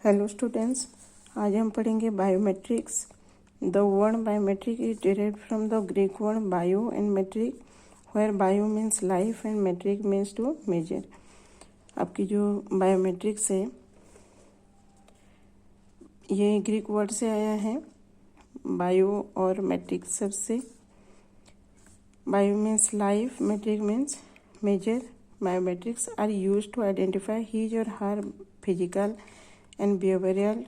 Hello students, आज हम पढ़ेंगे biometrics. The word biometric is derived from the Greek word bio and metric, where bio means life and metric means to measure. आपकी जो biometrics है ये Greek word से आया है, बायो और मेट्रिक शब्द से। Bio means life, metric means measure. Biometrics are used to identify his or her physical and behavioral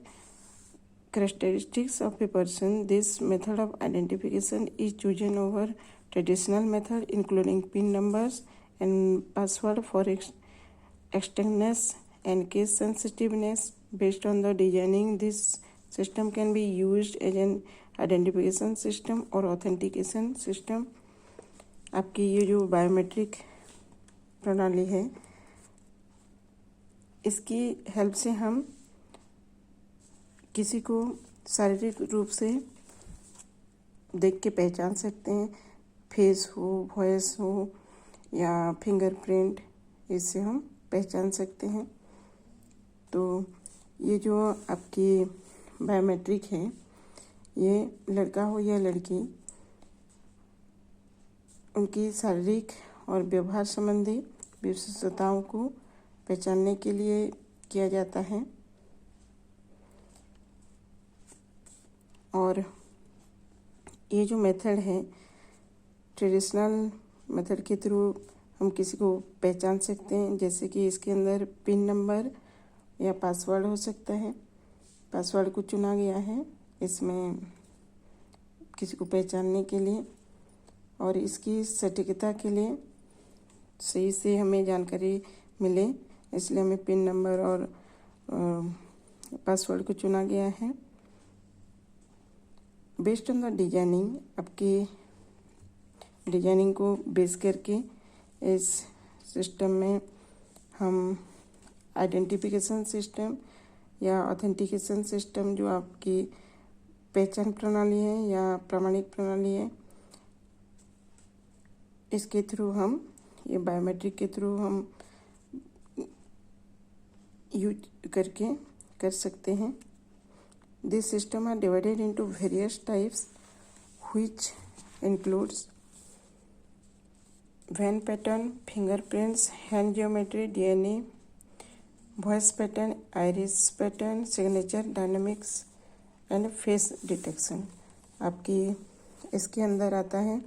characteristics of a person. This method of identification is chosen over traditional method including PIN numbers and password for externess and case sensitiveness. Based on the designing, this system can be used as an identification system or authentication system. आपकी ये जो biometric प्रणाली है इसकी help से हम किसी को शारीरिक रूप से देख के पहचान सकते हैं। फेस हो, वॉइस हो या फिंगरप्रिंट, इससे हम पहचान सकते हैं। तो ये जो आपकी बायोमेट्रिक है ये लड़का हो या लड़की, उनकी शारीरिक और व्यवहार संबंधी विशेषताओं को पहचानने के लिए किया जाता है। और ये जो मेथड है ट्रेडिशनल मेथड के थ्रू हम किसी को पहचान सकते हैं, जैसे कि इसके अंदर पिन नंबर या पासवर्ड हो सकता है। पासवर्ड को चुना गया है इसमें किसी को पहचानने के लिए, और इसकी सटीकता के लिए सही से हमें जानकारी मिले इसलिए हमें पिन नंबर और पासवर्ड को चुना गया है। बेस्ड ऑन द डिजाइनिंग, आपकी डिजाइनिंग को बेस करके इस सिस्टम में हम आइडेंटिफिकेशन सिस्टम या ऑथेंटिकेशन सिस्टम, जो आपकी पहचान प्रणाली है या प्रामाणिक प्रणाली है, इसके थ्रू हम ये बायोमेट्रिक के थ्रू हम यूज करके कर सकते हैं। This system are divided into various types which includes vein pattern, fingerprints, hand geometry, DNA, voice pattern, iris pattern, signature, dynamics and face detection. आपकी इसके अंदर आता है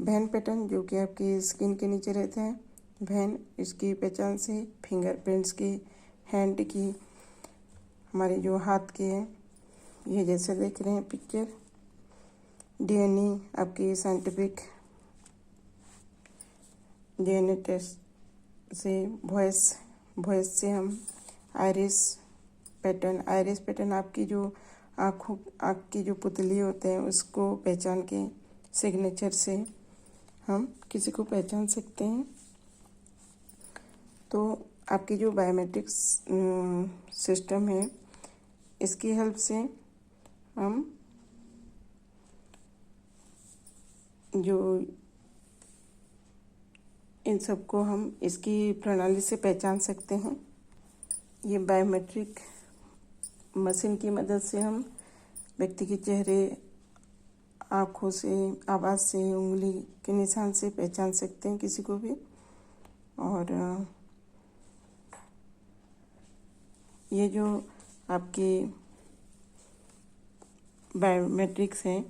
वैन पैटर्न, जो कि आपकी स्किन के नीचे रहता है। वैन इसकी पहचान से फिंगरप्रिंट्स की, हैंड की, हमारे जो हाथ के हैं ये जैसे देख रहे हैं पिक्चर। डीएनए आपकी साइंटिफिक डीएनए टेस्ट से। वॉइस से हम आइरिस पैटर्न आपकी जो आँख की जो पुतली होते हैं उसको पहचान के सिग्नेचर से हम किसी को पहचान सकते हैं। तो आपकी जो बायोमेट्रिक्स सिस्टम है इसकी हेल्प से हम जो इन सबको हम इसकी प्रणाली से पहचान सकते हैं। ये बायोमेट्रिक मशीन की मदद से हम व्यक्ति के चेहरे, आँखों से, आवाज़ से, उंगली के निशान से पहचान सकते हैं किसी को भी। और ये जो आपकी बायोमेट्रिक्स है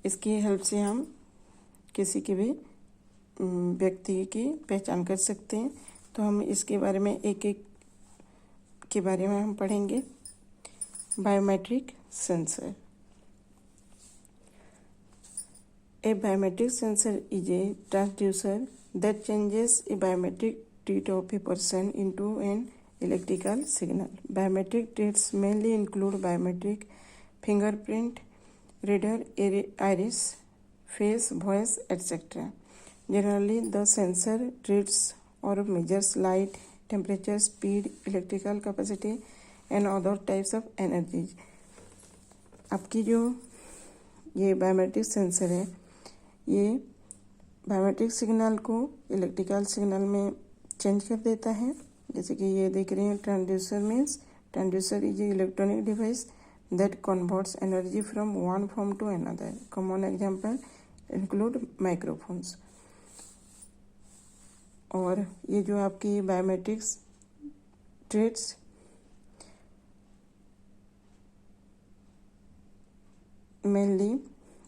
इसकी हेल्प से हम किसी के भी व्यक्ति की पहचान कर सकते हैं। तो हम इसके बारे में एक एक के बारे में हम पढ़ेंगे। Biometric sensor. A biometric sensor is a transducer that changes a biometric trait of a person into an electrical signal. Biometric traits mainly include biometric fingerprint, reader, iris, face, voice, etc. Generally, the sensor treats or measures light, temperature, speed, electrical capacity, and other types of energies. आपकी जो ये biometric sensor है ये biometric signal को electrical signal में change कर देता है। जैसे कि ये देख रहे हैं transducer means Transducer is an electronic device that converts energy from one form to another. Common example include microphones. और ये जो आपकी बायोमेट्रिक्स ट्रेड्स मेनली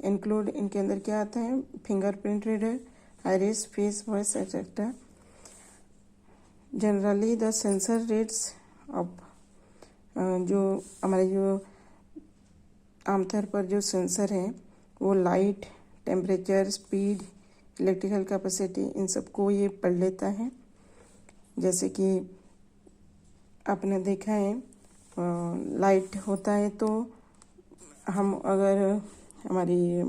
इंक्लूड, इनके अंदर क्या आता है, fingerprint reader, iris, face, voice etcetera. Generally the sensor rates of, जो हमारे जो आमतौर पर जो सेंसर हैं वो light, temperature, speed, electrical capacity, इन सबको ये पढ़ लेता है. जैसे कि आपने देखा है लाइट होता है तो हम अगर हमारी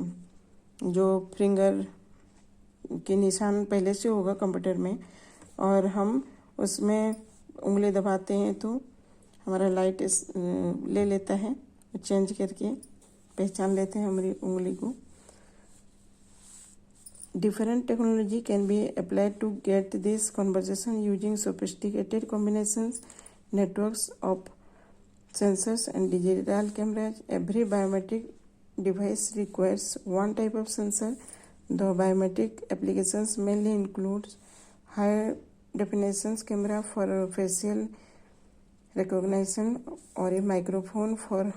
जो फिंगर के निशान पहले से होगा कंप्यूटर में और हम उसमें उंगली दबाते हैं तो हमारा लाइट ले लेता है, चेंज करके पहचान लेते हैं हमारी उंगली को. Different technology can be applied to get this conversation using sophisticated combinations, networks of sensors and digital cameras. Every biometric device requires one type of sensor. The biometric applications mainly include high definition camera for facial recognition or a microphone for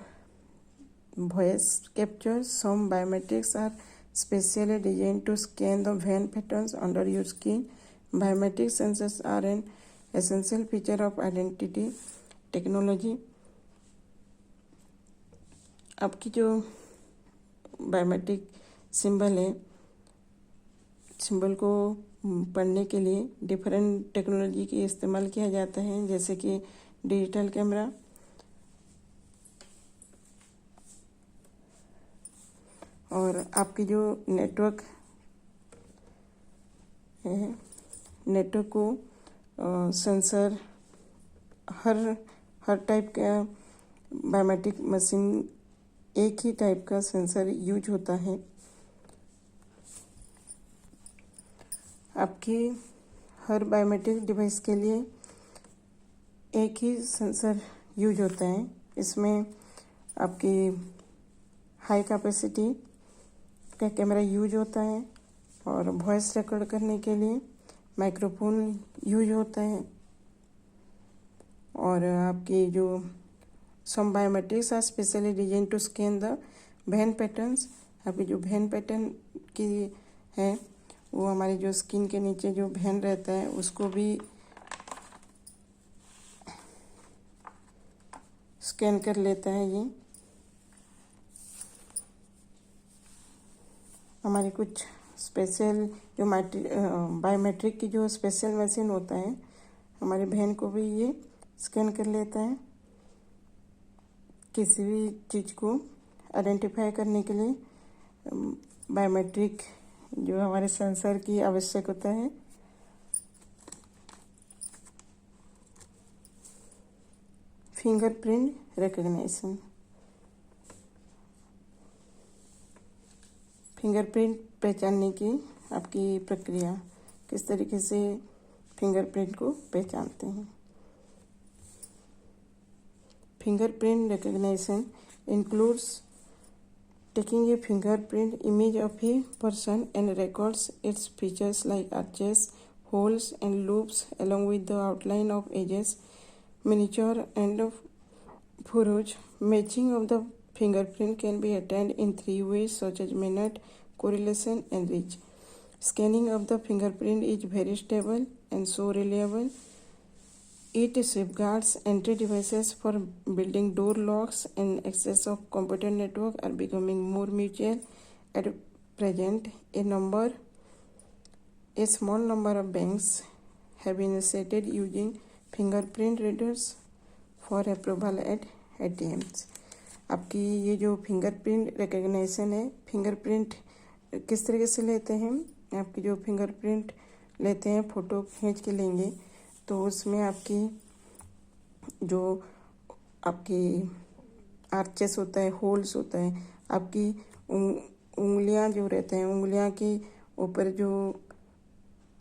voice capture. Some biometrics are specially designed to scan the vein patterns under your skin. Biometric sensors are an essential feature of identity technology. आपकी जो biometric symbol है, symbol को पढ़ने के लिए different technology के इस्तेमाल किया जाता है, जैसे कि डिजिटल कैमरा और आपकी जो नेटवर्क है, नेटवर्क को सेंसर, हर टाइप का बायोमेट्रिक मशीन एक ही टाइप का सेंसर यूज होता है. आपकी हर बायोमेट्रिक डिवाइस के लिए एक ही सेंसर यूज होता है. इसमें आपकी हाई कैपेसिटी का कैमरा यूज होता है और वॉइस रिकॉर्ड करने के लिए माइक्रोफोन यूज होता है. और आपकी जो some biometrics are specially design to scan the vein patterns. आपकी जो वेन पैटर्न की है वो हमारी जो स्किन के नीचे जो वेन रहता है उसको भी स्कैन कर लेता है. ये हमारे कुछ स्पेशल जो बायोमेट्रिक की जो स्पेशल मशीन होता है, हमारे वेन को भी ये स्कैन कर लेता है. किसी भी चीज़ को आइडेंटिफाई करने के लिए बायोमेट्रिक जो हमारे सेंसर की आवश्यकता है. Fingerprint recognition. फिंगरप्रिंट पहचानने की आपकी प्रक्रिया, किस तरीके से फिंगरप्रिंट को पहचानते हैं. Fingerprint recognition includes taking a fingerprint image of a person and records its features like arches, holes, and loops, along with the outline of edges, miniature, and furrows. Matching of the fingerprint can be attained in three ways, such as minute, correlation, and reach. Scanning of the fingerprint is very stable and so reliable. It safeguards entry devices for building door locks, and access of computer network are becoming more mutual. At present, a small number of banks have initiated using fingerprint readers for approval at ATMs. आपकी ये जो fingerprint recognition है, fingerprint किस तरीके से लेते हैं, आपकी जो फिंगरप्रिंट लेते हैं, फ़ोटो खींच के लेंगे तो उसमें आपकी जो आपकी आर्चेस होता है, होल्स होता है, आपकी उंगलियां जो रहते हैं, उंगलियां के ऊपर जो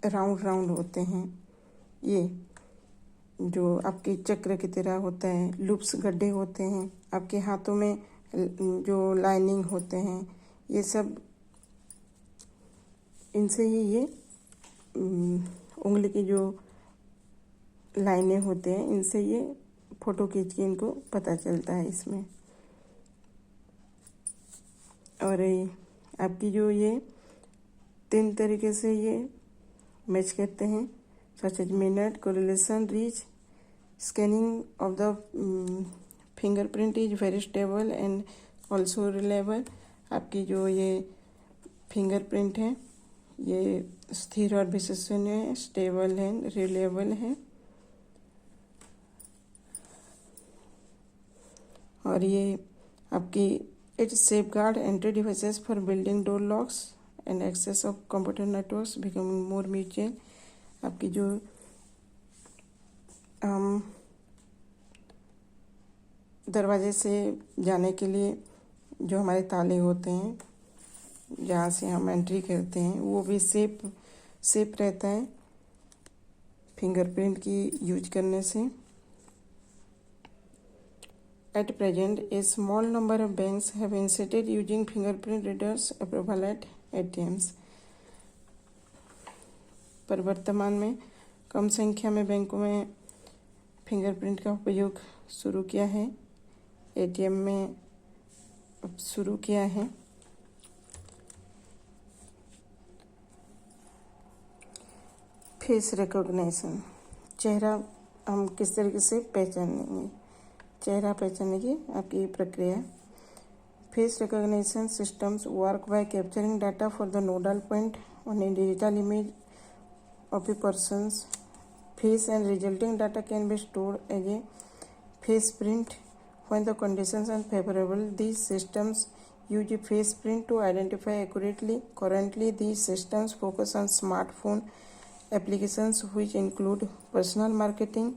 राउंड राउंड होते हैं, जो आपके चक्र की तरह होता है, लूप्स गड्ढे होते हैं, आपके हाथों में जो लाइनिंग होते हैं, ये सब इनसे ही ये उंगली की जो लाइनें होते हैं, इनसे ये फ़ोटो खींच के इनको पता चलता है इसमें। और आपकी जो ये 3 तरीके से ये मैच करते हैं, such as minutiae, correlation, ridge, scanning of the fingerprint is very stable and also reliable. आपकी जो ये फिंगरप्रिंट है ये स्थिर और विश्वसनीय है, स्टेबल है, रिलायबल है। और ये आपकी it safeguard entry devices for building door locks and access of computer networks becoming more mutual. आपकी जो दरवाजे से जाने के लिए जो हमारे ताले होते हैं, जहाँ से हम एंट्री करते हैं, वो भी सेफ रहता है फिंगरप्रिंट की यूज करने से। At present, a small number of banks have instituted using fingerprint readers approval at ATMs. पर वर्तमान में कम संख्या में बैंकों में फिंगरप्रिंट का उपयोग शुरू किया है, एटीएम में शुरू किया है। फेस रिकॉग्निशन, चेहरा हम किस तरीके से पहचानेंगे, चेहरा पहचानने की आपकी प्रक्रिया। Face recognition systems work by capturing data for the nodal point on a digital image of a person's face and resulting data can be stored as a face print when the conditions are favorable. These systems use a face print to identify accurately. Currently, these systems focus on smartphone applications which include personal marketing,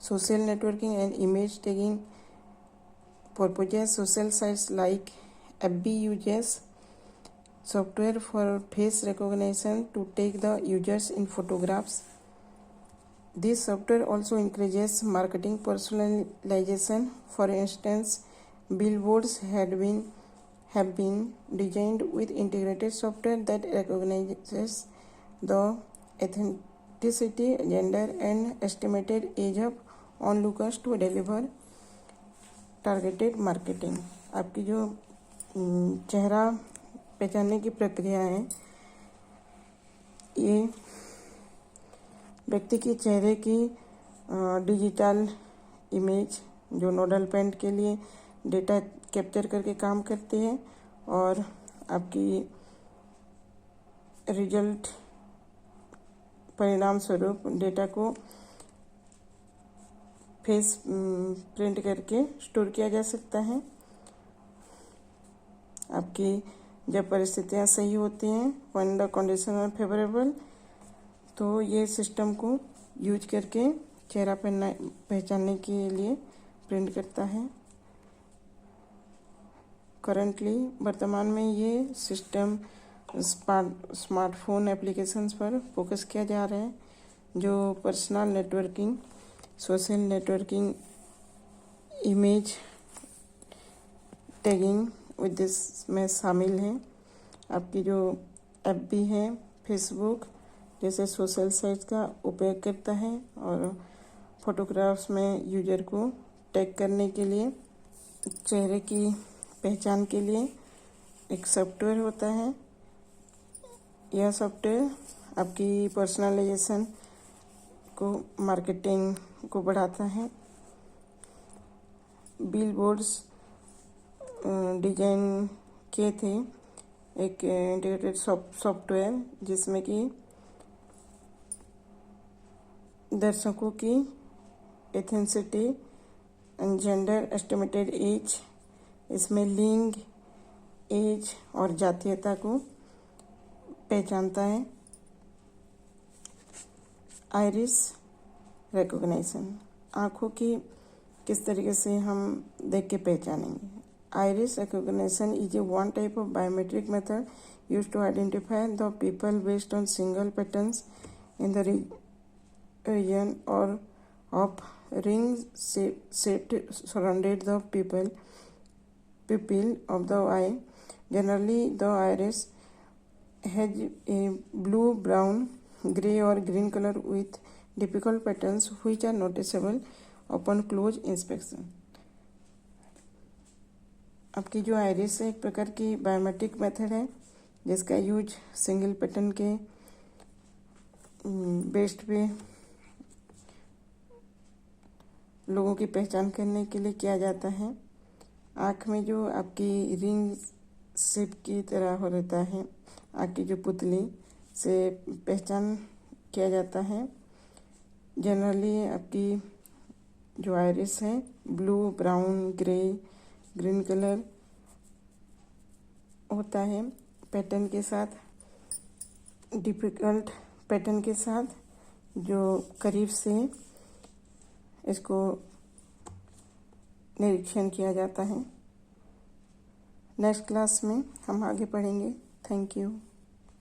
social networking, and image tagging purposes. Social sites like FB uses software for face recognition to take the users in photographs. This software also encourages marketing personalization. For instance, billboards have been designed with integrated software that recognizes the ethnicity, gender, and estimated age of onlookers to deliver targeted marketing. आपकी जो चेहरा पहचानने की प्रक्रिया है, ये व्यक्ति के चेहरे की डिजिटल इमेज जो नोडल पॉइंट के लिए डेटा कैप्चर करके काम करती है और आपकी रिजल्ट परिणाम स्वरूप डेटा को फेस प्रिंट करके स्टोर किया जा सकता है। आपकी जब परिस्थितियां सही होती हैं, when the condition are favourable, तो ये सिस्टम को यूज करके चेहरा पहचानने के लिए प्रिंट करता है। करंटली वर्तमान में ये सिस्टम स्मार्टफोन एप्लीकेशंस पर फोकस किया जा रहा है, जो personal networking, social networking, image tagging with this में शामिल है। आपकी जो FB है, फेसबुक जैसे सोशल साइट्स का उपयोग करता है और फोटोग्राफ्स में यूजर को टैग करने के लिए, चेहरे की पहचान के लिए एक सॉफ्टवेयर होता है। यह सॉफ्टवेयर आपकी पर्सनलाइजेशन को, मार्केटिंग को बढ़ाता है। बिलबोर्ड्स डिजाइन किए थे एक इंटीग्रेटेड सॉफ्टवेयर जिसमें कि दर्शकों की ethnicity and gender, estimated age, इसमें लिंग, एज और जातीयता को पहचानता है। आइरिस रिकॉग्निशन, आँखों की किस तरीके से हम देख के पहचानेंगे। Iris recognition is a one type of biometric method used to identify the people based on single patterns in the region or of ring shaped surrounded the pupil of the eye. Generally, the iris has a blue, brown, gray or green color with difficult patterns which are noticeable upon close inspection. आपकी जो iris है एक प्रकार की biometric method है जिसका use single pattern के based पे लोगों की पहचान करने के लिए किया जाता है। आँख में जो आपकी रिंग शेप की तरह हो रहता है, आँख की जो पुतली से पहचान किया जाता है। जनरली आपकी जो आइरिस है blue, brown, grey, green colour होता है पैटर्न के साथ, डिफिकल्ट पैटर्न के साथ जो करीब से इसको निरीक्षण किया जाता है। नेक्स्ट क्लास में हम आगे पढ़ेंगे। Thank you.